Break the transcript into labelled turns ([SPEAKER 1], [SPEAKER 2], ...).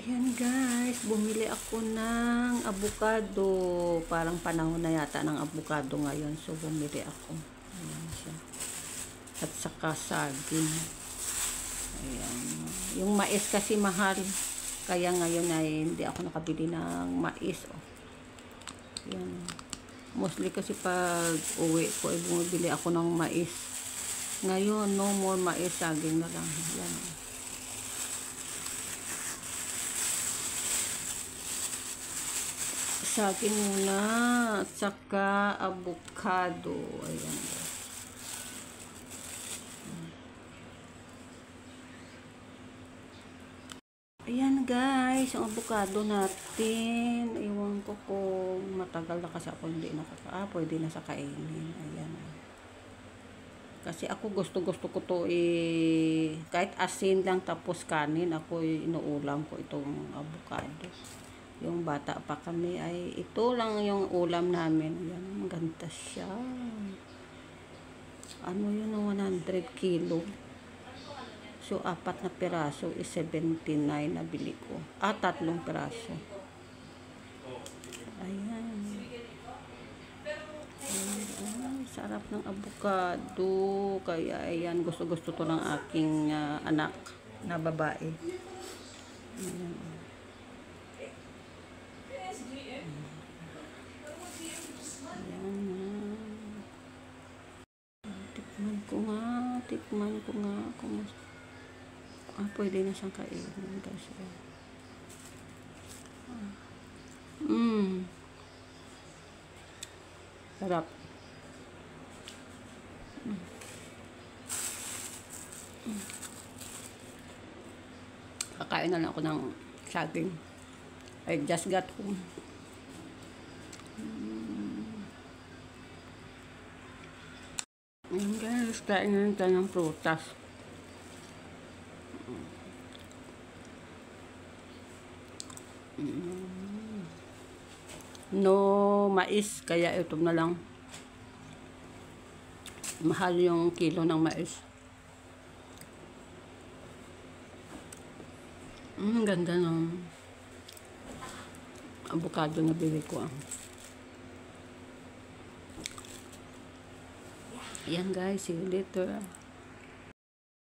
[SPEAKER 1] Ayan guys, bumili ako ng avocado. Parang panahon na yata ng avocado ngayon. So bumili ako. Ayan siya. At saka saging. Ayan. Yung mais kasi mahal. Kaya ngayon ay hindi ako nakabili ng mais. Oh. Ayan. Mostly kasi pag uwi ko ay bumibili ako ng mais. Ngayon, no more mais, saging na lang. Ayan. Saging muna at saka avocado. Ayan. Ayan guys, yung avocado natin. Iwan ko kung matagal na kasi ako hindi pwede na sa kainin. Ayan. Kasi ako gusto ko to kahit asin lang tapos kanin, ako inuulam ko itong avocado. Yung bata pa kami ay ito lang yung ulam namin. Yan, maganda siya. Ano yun, 100 kilo. So, 4 na piraso is 79 na bili ko. 3 piraso. Ayan. Ay, sarap ng avocado. Kaya, ayan, gusto to ng aking anak na babae. Ayan. Tikman ko nga kung pwede na siyang kainin kasi sarap. Kakain na lang ako ng saging. I just got home. Ayan guys, kain na tayo ng prutas. No mais, kaya ito na lang. Mahal yung kilo ng mais. Ganda ng avocado na bili ko. Ayan guys, see you later.